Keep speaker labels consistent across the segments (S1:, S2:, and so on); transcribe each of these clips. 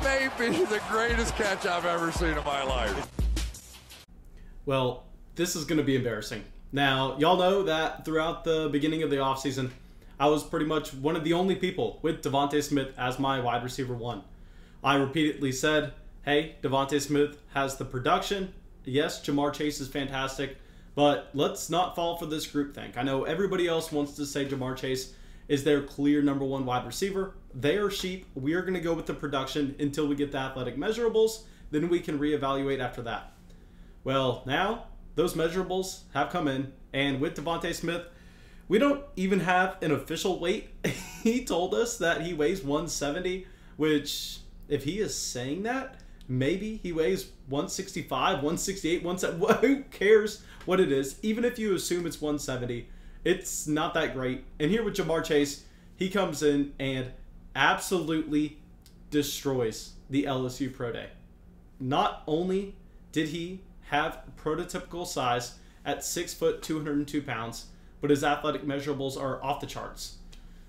S1: That may be the greatest catch I've ever seen in my life.
S2: Well, this is going to be embarrassing. Now, y'all know that throughout the beginning of the offseason, I was pretty much one of the only people with Devontae Smith as my wide receiver 1. I repeatedly said, hey, Devontae Smith has the production. Yes, Ja'Marr Chase is fantastic, but let's not fall for this groupthink. I know everybody else wants to say Ja'Marr Chase is their clear number 1 wide receiver. They are sheep. We are going to go with the production until we get the athletic measurables. Then we can reevaluate after that. Well, now those measurables have come in, and with Devontae Smith, we don't even have an official weight. He told us that he weighs 170, which, if he is saying that, maybe he weighs 165, 168, 170. Who cares what it is? Even if you assume it's 170, it's not that great. And here with Ja'Marr Chase, he comes in and absolutely destroys the LSU Pro Day. Not only did he have prototypical size at 6 foot 202 pounds, but his athletic measurables are off the charts.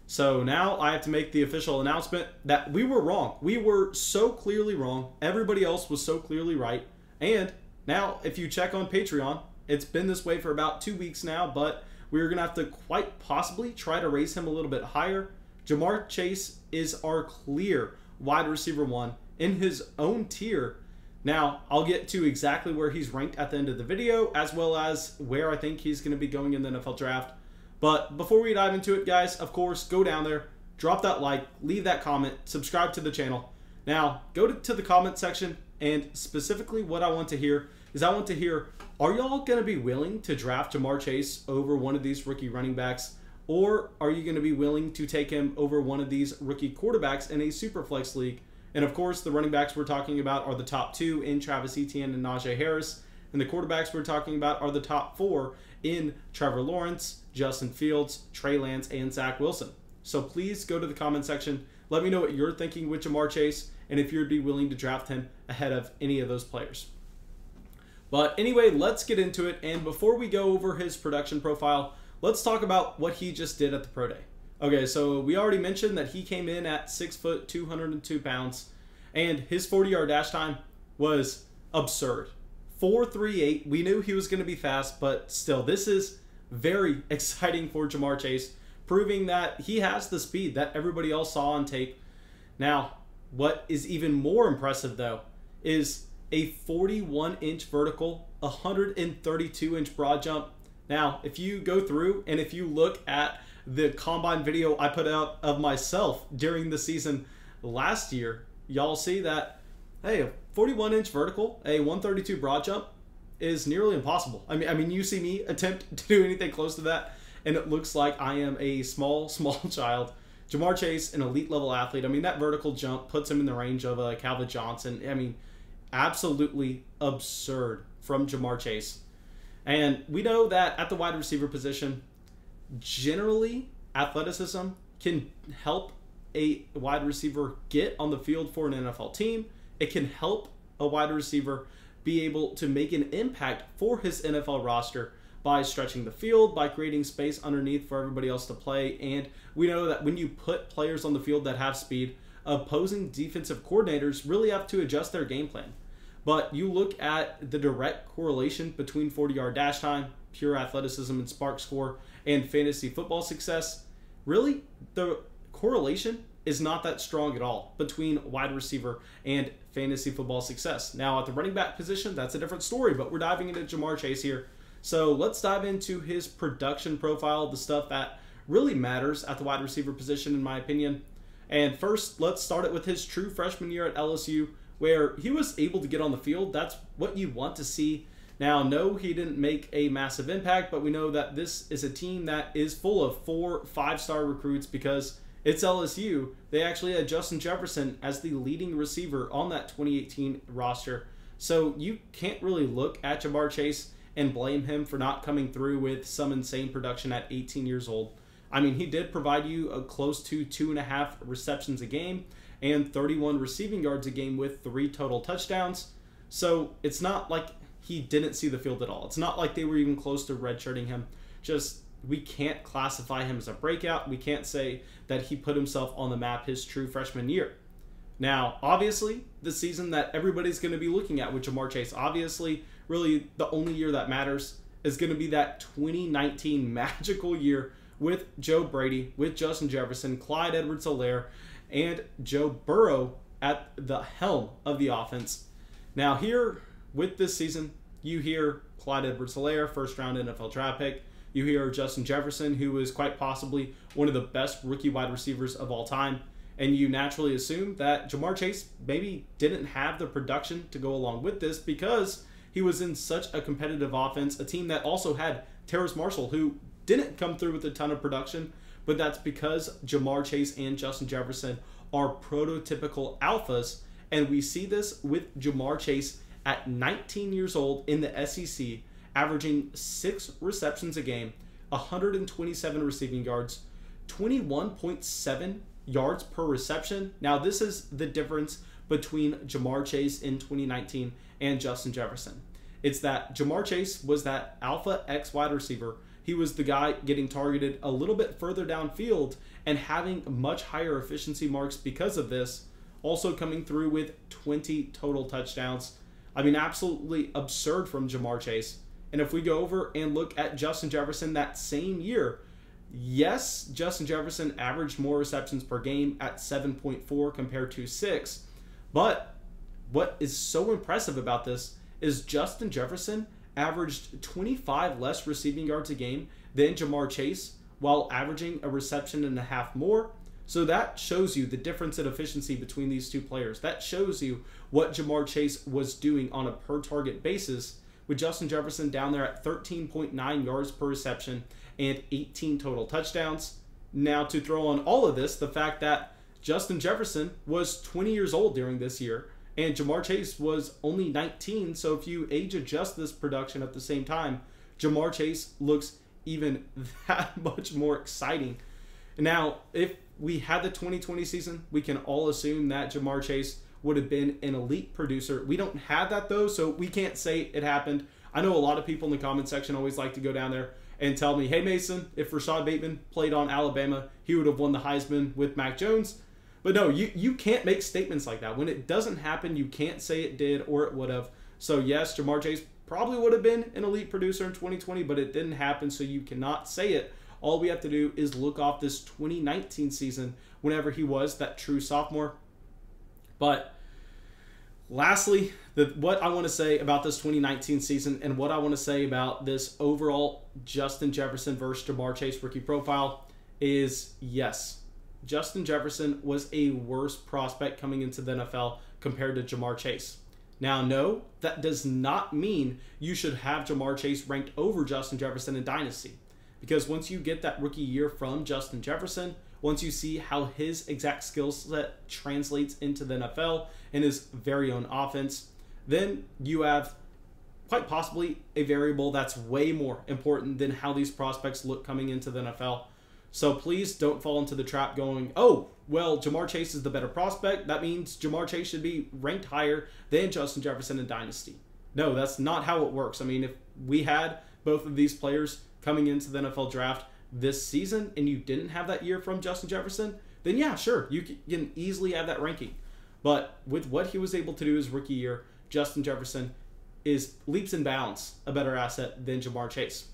S2: So now I have to make the official announcement that we were wrong. We were so clearly wrong. Everybody else was so clearly right. And now if you check on Patreon, it's been this way for about 2 weeks now, but we're going to have to quite possibly try to raise him a little bit higher. Ja'Marr Chase is our clear wide receiver 1 in his own tier. Now, I'll get to exactly where he's ranked at the end of the video, as well as where I think he's going to be going in the NFL draft. But before we dive into it, guys, of course, go down there, drop that like, leave that comment, subscribe to the channel. Now, go to the comment section, and specifically what I want to hear is are y'all going to be willing to draft Ja'Marr Chase over one of these rookie running backs, or are you going to be willing to take him over one of these rookie quarterbacks in a Superflex league? And of course, the running backs we're talking about are the top 2 in Travis Etienne and Najee Harris. And the quarterbacks we're talking about are the top 4 in Trevor Lawrence, Justin Fields, Trey Lance, and Zach Wilson. So please go to the comment section. Let me know what you're thinking with Ja'Marr Chase and if you'd be willing to draft him ahead of any of those players. But anyway, let's get into it. And before we go over his production profile, let's talk about what he just did at the Pro Day. Okay, so we already mentioned that he came in at 6 foot 202 pounds, and his 40-yard dash time was absurd. 4.38. We knew he was going to be fast, but still, this is very exciting for Ja'Marr Chase, proving that he has the speed that everybody else saw on tape. Now, what is even more impressive, though, is a 41-inch vertical, 132-inch broad jump. Now, if you go through and if you look at the combine video I put out of myself during the season last year, y'all see that, hey, a 41-inch vertical, a 132 broad jump is nearly impossible. I mean, you see me attempt to do anything close to that, and it looks like I am a small child. Ja'Marr Chase, an elite level athlete. I mean, that vertical jump puts him in the range of Calvin Johnson. I mean, absolutely absurd from Ja'Marr Chase. And we know that at the wide receiver position, generally, athleticism can help a wide receiver get on the field for an NFL team. It can help a wide receiver be able to make an impact for his NFL roster by stretching the field, by creating space underneath for everybody else to play. And we know that when you put players on the field that have speed, opposing defensive coordinators really have to adjust their game plan. But you look at the direct correlation between 40-yard dash time, pure athleticism and spark score, and fantasy football success, really the correlation is not that strong at all between wide receiver and fantasy football success. Now at the running back position, that's a different story, but we're diving into Ja'Marr Chase here. So let's dive into his production profile, the stuff that really matters at the wide receiver position in my opinion. And first, let's start it with his true freshman year at LSU, where he was able to get on the field. That's what you want to see. Now, no, he didn't make a massive impact, but we know that this is a team that is full of 4 5-star recruits because it's LSU. They actually had Justin Jefferson as the leading receiver on that 2018 roster. So you can't really look at Ja'Marr Chase and blame him for not coming through with some insane production at 18 years old. I mean, he did provide you a close to 2.5 receptions a game and 31 receiving yards a game with 3 total touchdowns. So it's not like he didn't see the field at all. It's not like they were even close to redshirting him. Just, we can't classify him as a breakout. We can't say that he put himself on the map his true freshman year. Now, obviously, the season that everybody's going to be looking at with Ja'Marr Chase, obviously, really the only year that matters is going to be that 2019 magical year with Joe Brady, with Justin Jefferson, Clyde Edwards-Helaire, and Joe Burrow at the helm of the offense. Now, here with this season, you hear Clyde Edwards-Helaire, first-round NFL draft pick. You hear Justin Jefferson, who is quite possibly one of the best rookie wide receivers of all time. And you naturally assume that Ja'Marr Chase maybe didn't have the production to go along with this because he was in such a competitive offense, a team that also had Terrace Marshall, who didn't come through with a ton of production, but that's because Ja'Marr Chase and Justin Jefferson are prototypical alphas, and we see this with Ja'Marr Chase at 19 years old in the SEC, averaging 6 receptions a game, 127 receiving yards, 21.7 yards per reception. Now, this is the difference between Ja'Marr Chase in 2019 and Justin Jefferson. It's that Ja'Marr Chase was that alpha X wide receiver. He was the guy getting targeted a little bit further downfield and having much higher efficiency marks because of this. Also coming through with 20 total touchdowns. I mean, absolutely absurd from Ja'Marr Chase. And if we go over and look at Justin Jefferson that same year, yes, Justin Jefferson averaged more receptions per game at 7.4 compared to 6. But what is so impressive about this is Justin Jefferson averaged 25 less receiving yards a game than Ja'Marr Chase while averaging a reception and a half more. So that shows you the difference in efficiency between these two players. That shows you what Ja'Marr Chase was doing on a per target basis, with Justin Jefferson down there at 13.9 yards per reception and 18 total touchdowns. Now, to throw on all of this, the fact that Justin Jefferson was 20 years old during this year and Ja'Marr Chase was only 19, so if you age adjust this production at the same time, Ja'Marr Chase looks even that much more exciting. Now, if we had the 2020 season, we can all assume that Ja'Marr Chase would have been an elite producer. We don't have that though, so we can't say it happened. I know a lot of people in the comment section always like to go down there and tell me, hey Mason, if Rashad Bateman played on Alabama, he would have won the Heisman with Mac Jones. But no, you can't make statements like that. When it doesn't happen, you can't say it did or it would have. So yes, Ja'Marr Chase probably would have been an elite producer in 2020, but it didn't happen, so you cannot say it. All we have to do is look off this 2019 season whenever he was that true sophomore. But lastly, what I want to say about this 2019 season and what I want to say about this overall Justin Jefferson versus Ja'Marr Chase rookie profile is, yes, Justin Jefferson was a worse prospect coming into the NFL compared to Ja'Marr Chase. Now, no, that does not mean you should have Ja'Marr Chase ranked over Justin Jefferson in Dynasty. Because once you get that rookie year from Justin Jefferson, once you see how his exact skill set translates into the NFL and his very own offense, then you have quite possibly a variable that's way more important than how these prospects look coming into the NFL. So please don't fall into the trap going, oh, well, Ja'Marr Chase is the better prospect. That means Ja'Marr Chase should be ranked higher than Justin Jefferson in Dynasty. No, that's not how it works. I mean, if we had both of these players coming into the NFL draft this season and you didn't have that year from Justin Jefferson, then yeah, sure, you can easily have that ranking. But with what he was able to do his rookie year, Justin Jefferson is leaps and bounds a better asset than Ja'Marr Chase.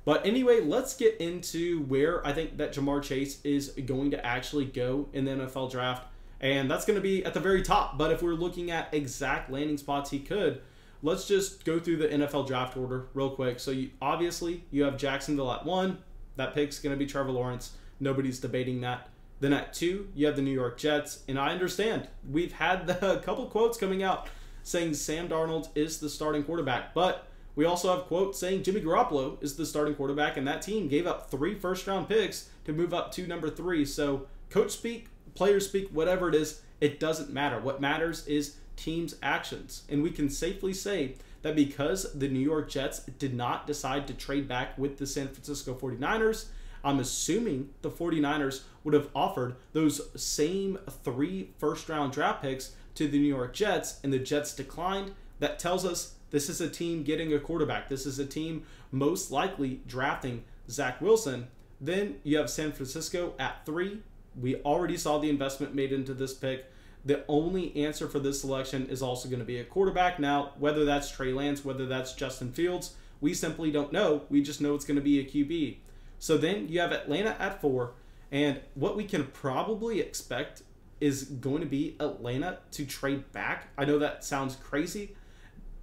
S2: But anyway, let's get into where I think that Ja'Marr Chase is going to actually go in the NFL draft. And that's going to be at the very top. But if we're looking at exact landing spots he could, let's just go through the NFL draft order real quick. So obviously, you have Jacksonville at 1. That pick's going to be Trevor Lawrence. Nobody's debating that. Then at 2, you have the New York Jets. And I understand. We've had a couple quotes coming out saying Sam Darnold is the starting quarterback. But we also have quotes saying Jimmy Garoppolo is the starting quarterback, and that team gave up 3 first-round picks to move up to number 3. So coach speak, players speak, whatever it is, it doesn't matter. What matters is teams' actions. And we can safely say that because the New York Jets did not decide to trade back with the San Francisco 49ers, I'm assuming the 49ers would have offered those same 3 first-round draft picks to the New York Jets, and the Jets declined. That tells us this is a team getting a quarterback. This is a team most likely drafting Zach Wilson. Then you have San Francisco at 3. We already saw the investment made into this pick. The only answer for this selection is also going to be a quarterback. Now, whether that's Trey Lance, whether that's Justin Fields, we simply don't know. We just know it's going to be a QB. So then you have Atlanta at 4, and what we can probably expect is going to be Atlanta to trade back. I know that sounds crazy,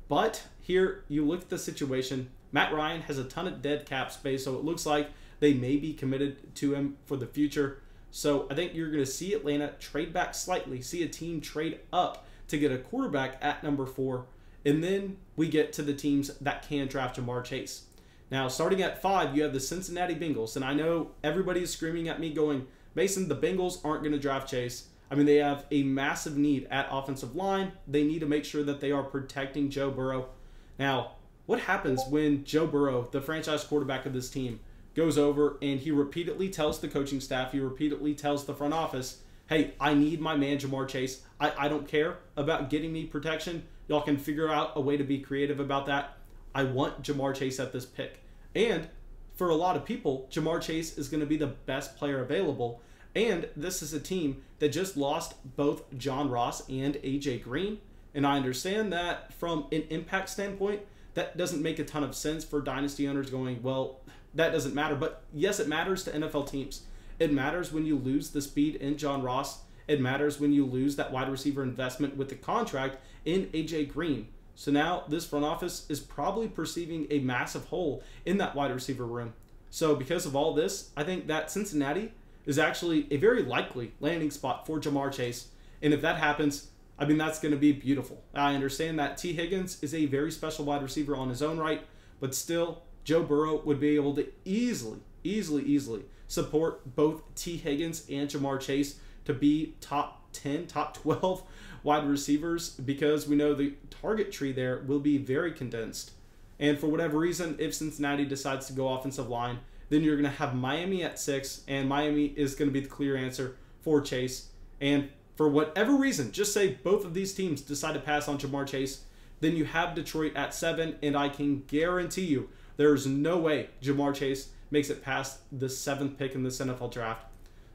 S2: but here you look at the situation. Matt Ryan has a ton of dead cap space, so it looks like they may be committed to him for the future. So I think you're going to see Atlanta trade back slightly, see a team trade up to get a quarterback at number 4, and then we get to the teams that can draft Ja'Marr Chase. Now, starting at 5, you have the Cincinnati Bengals, and I know everybody is screaming at me going, Mason, the Bengals aren't going to draft Chase. I mean, they have a massive need at offensive line. They need to make sure that they are protecting Joe Burrow. Now, what happens when Joe Burrow, the franchise quarterback of this team, goes over and he repeatedly tells the coaching staff, he repeatedly tells the front office, hey, I need my man Ja'Marr Chase. I don't care about getting me protection. Y'all can figure out a way to be creative about that. I want Ja'Marr Chase at this pick. And for a lot of people, Ja'Marr Chase is going to be the best player available. And this is a team that just lost both John Ross and AJ Green. And I understand that from an impact standpoint, that doesn't make a ton of sense for Dynasty owners going, well, that doesn't matter. But yes, it matters to NFL teams. It matters when you lose the speed in John Ross. It matters when you lose that wide receiver investment with the contract in AJ Green. So now this front office is probably perceiving a massive hole in that wide receiver room. So because of all this, I think that Cincinnati is actually a very likely landing spot for Ja'Marr Chase. And if that happens, I mean, that's going to be beautiful. I understand that T. Higgins is a very special wide receiver on his own right, but still, Joe Burrow would be able to easily support both T. Higgins and Ja'Marr Chase to be top 10, top 12 wide receivers, because we know the target tree there will be very condensed. And for whatever reason, if Cincinnati decides to go offensive line, then you're going to have Miami at 6, and Miami is going to be the clear answer for Chase. And for whatever reason, just say both of these teams decide to pass on Ja'Marr Chase, then you have Detroit at 7, and I can guarantee you there's no way Ja'Marr Chase makes it past the 7th pick in this NFL draft.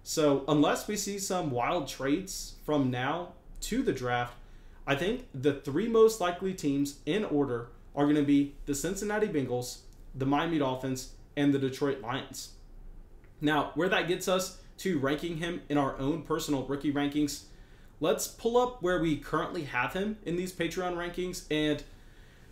S2: So unless we see some wild trades from now to the draft, I think the 3 most likely teams in order are going to be the Cincinnati Bengals, the Miami Dolphins, and the Detroit Lions. Now, where that gets us to ranking him in our own personal rookie rankings, let's pull up where we currently have him in these Patreon rankings, and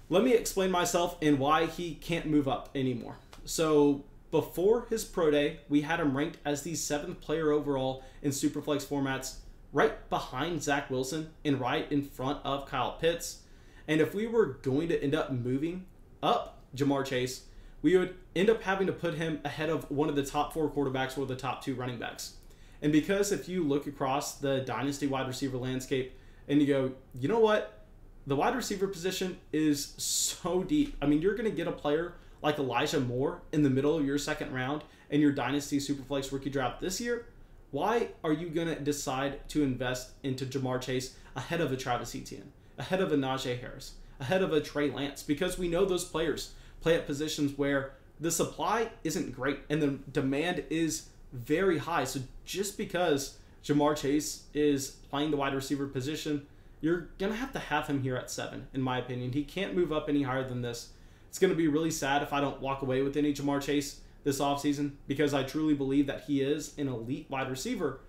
S2: let me explain myself and why he can't move up anymore. So before his pro day, we had him ranked as the 7th player overall in Superflex formats, right behind Zach Wilson and right in front of Kyle Pitts. And if we were going to end up moving up Ja'Marr Chase, we would end up having to put him ahead of one of the top 4 quarterbacks or the top 2 running backs. And because if you look across the Dynasty wide receiver landscape and you go, you know what? The wide receiver position is so deep. I mean, you're going to get a player like Elijah Moore in the middle of your 2nd round in your Dynasty Superflex rookie draft this year. Why are you going to decide to invest into Ja'Marr Chase ahead of a Travis Etienne, ahead of a Najee Harris, ahead of a Trey Lance? Because we know those players play at positions where the supply isn't great and the demand is very high. So just because Ja'Marr Chase is playing the wide receiver position, you're going to have him here at 7, in my opinion. He can't move up any higher than this. It's going to be really sad if I don't walk away with any Ja'Marr Chase this offseason, because I truly believe that he is an elite wide receiver.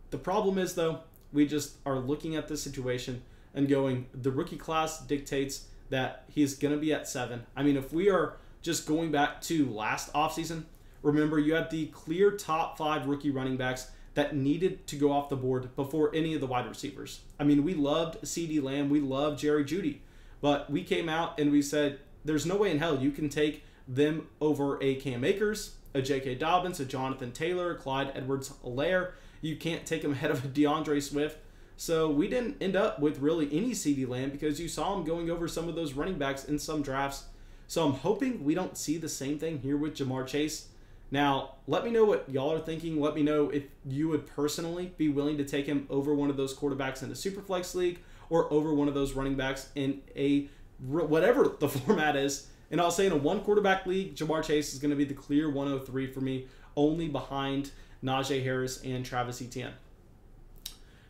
S2: The problem is, though, we just are looking at this situation and going, the rookie class dictates that he's going to be at 7. I mean, if we are just going back to last offseason, remember you had the clear top 5 rookie running backs that needed to go off the board before any of the wide receivers. I mean, we loved CeeDee Lamb, we loved Jerry Jeudy, but we came out and we said, there's no way in hell you can take them over a Cam Akers, a J.K. Dobbins, a Jonathan Taylor, a Clyde Edwards-Helaire. You can't take them ahead of a DeAndre Swift. So we didn't end up with really any CeeDee Lamb because you saw him going over some of those running backs in some drafts. So I'm hoping we don't see the same thing here with Ja'Marr Chase. Now, let me know what y'all are thinking. Let me know if you would personally be willing to take him over one of those quarterbacks in a Superflex league or over one of those running backs in a whatever the format is. And I'll say in a 1 quarterback league, Ja'Marr Chase is going to be the clear 103 for me, only behind Najee Harris and Travis Etienne.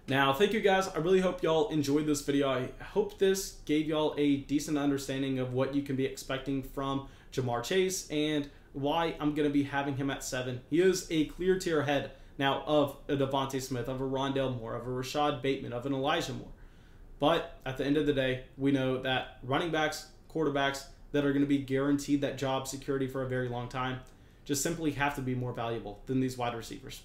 S2: Now, thank you guys. I really hope y'all enjoyed this video. I hope this gave y'all a decent understanding of what you can be expecting from Ja'Marr Chase and why I'm going to be having him at 7. He is a clear tier ahead now of a Devontae Smith, of a Rondale Moore, of a Rashad Bateman, of an Elijah Moore. But at the end of the day, we know that running backs, quarterbacks that are going to be guaranteed that job security for a very long time just simply have to be more valuable than these wide receivers.